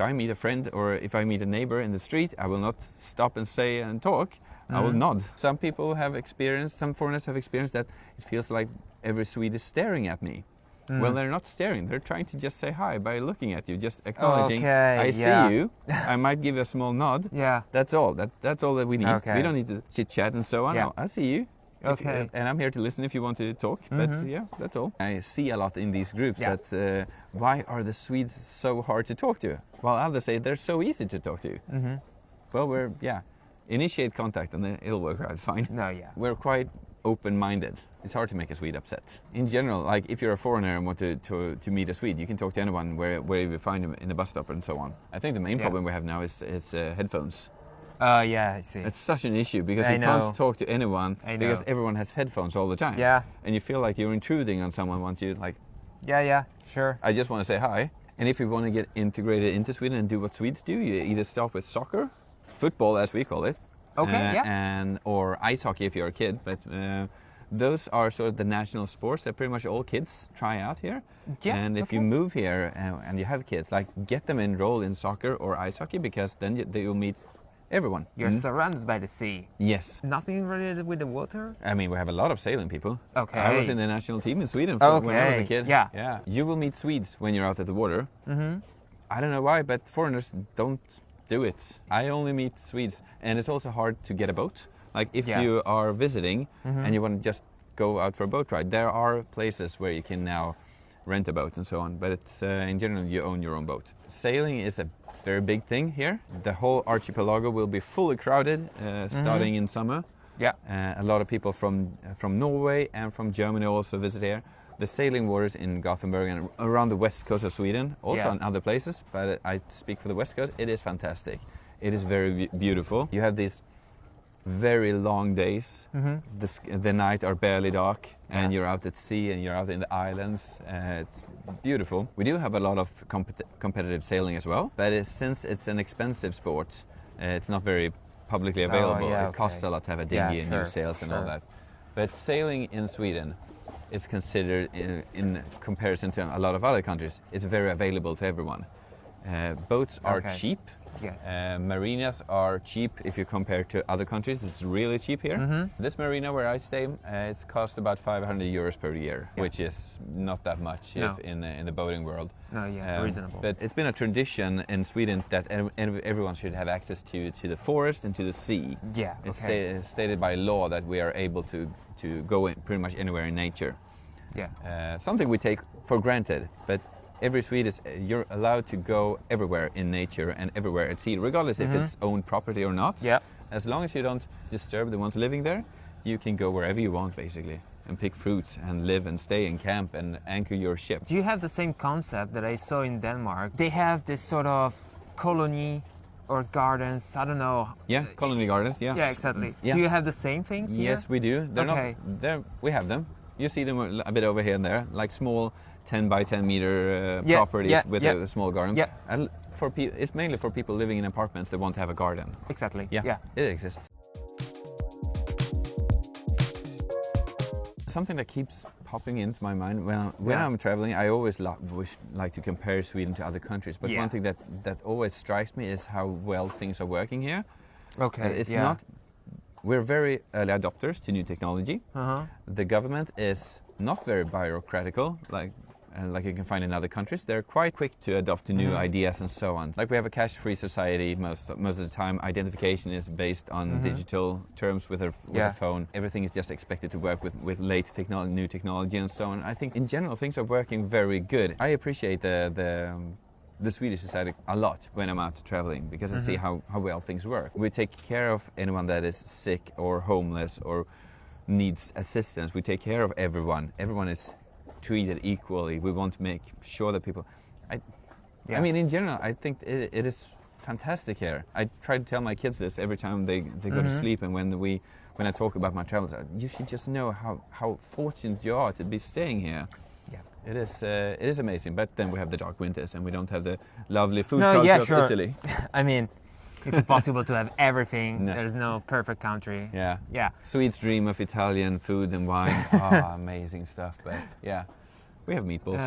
I meet a friend or if I meet a neighbor in the street, I will not stop and say and talk. I will nod. Some foreigners have experienced that it feels like every Swede is staring at me. Well, they're not staring. They're trying to just say hi by looking at you, just acknowledging, I see you. I might give you a small nod. Yeah. That's all. That's all that we need. Okay. We don't need to chit-chat and so on. Yeah. No, I see you. Okay. And I'm here to listen if you want to talk. But yeah, that's all. I see a lot in these groups that why are the Swedes so hard to talk to? While others say they're so easy to talk to. Well, initiate contact and it'll work out fine. No, yeah. We're quite open-minded. It's hard to make a Swede upset. In general, like if you're a foreigner and want to meet a Swede, you can talk to anyone wherever you find them in a bus stop and so on. I think the main problem we have now is headphones. Yeah, I see. It's such an issue because I you know. can't talk to anyone because know. everyone has headphones all the time. Yeah. And you feel like you're intruding on someone once you like, Yeah, sure. I just want to say hi. And if you want to get integrated into Sweden and do what Swedes do, you either start with soccer, football as we call it, or ice hockey if you're a kid. But those are sort of the national sports that pretty much all kids try out here. Yeah, and if you move here and you have kids, like get them enrolled in soccer or ice hockey, because then they will meet everyone. You're surrounded by the sea. Yes. Nothing related with the water? I mean, we have a lot of sailing people. Okay. I was in the national team in Sweden when I was a kid. Yeah. You will meet Swedes when you're out at the water. I don't know why, but foreigners don't do it. I only meet Swedes, and it's also hard to get a boat. Like if you are visiting and you want to just go out for a boat ride, there are places where you can now rent a boat and so on, but it's in general you own your own boat. Sailing is a very big thing here. The whole archipelago will be fully crowded starting in summer. Yeah. A lot of people from Norway and from Germany also visit here. The sailing waters in Gothenburg and around the west coast of Sweden, also in other places, but I speak for the west coast, it is fantastic. It is very beautiful. You have these very long days. The night are barely dark and you're out at sea and you're out in the islands. It's beautiful. We do have a lot of competitive sailing as well, but since it's an expensive sport, it's not very publicly available. It costs a lot to have a dinghy and new sails and all that. But sailing in Sweden is considered, in comparison to a lot of other countries, it's very available to everyone. Boats are cheap. Marinas are cheap if you compare to other countries. It's really cheap here. This marina where I stay, it's cost about 500 euros per year, which is not that much in the boating world. No, reasonable. But it's been a tradition in Sweden that everyone should have access to the forest and to the sea. Yeah, It's stated by law that we are able to go in pretty much anywhere in nature. Yeah. Something we take for granted, but every Swede you're allowed to go everywhere in nature and everywhere at sea, regardless if it's owned property or not. Yeah. As long as you don't disturb the ones living there, you can go wherever you want, basically, and pick fruits and live and stay and camp and anchor your ship. Do you have the same concept that I saw in Denmark? They have this sort of colony or gardens, I don't know. Yeah, colony gardens, yeah. Yeah, exactly. Yeah. Do you have the same things here? Yes, we do. We have them. You see them a bit over here and there, like small 10 by 10 meter properties with a small garden. Yeah. And it's mainly for people living in apartments that want to have a garden. Exactly. Yeah. It exists. Something that keeps popping into my mind when I'm traveling, I always like to compare Sweden to other countries. But one thing that always strikes me is how well things are working here. Okay. We're very early adopters to new technology. The government is not very bureaucratical. Like like you can find in other countries. They're quite quick to adopt to new ideas and so on. Like we have a cash-free society most of the time. Identification is based on digital terms with a phone. Everything is just expected to work with late technology, new technology and so on. I think in general things are working very good. I appreciate the Swedish society a lot when I'm out traveling because I see how well things work. We take care of anyone that is sick or homeless or needs assistance. We take care of everyone. Everyone is treated equally. We want to make sure that people... I mean, in general, I think it is fantastic here. I try to tell my kids this every time they go to sleep, and when I talk about my travels, you should just know how fortunate you are to be staying here. Yeah. It is amazing, but then we have the dark winters and we don't have the lovely food culture of Italy. I mean, it's impossible to have everything. No. There's no perfect country. Yeah. Swedes dream of Italian food and wine. Oh, amazing stuff. But yeah, we have meatballs.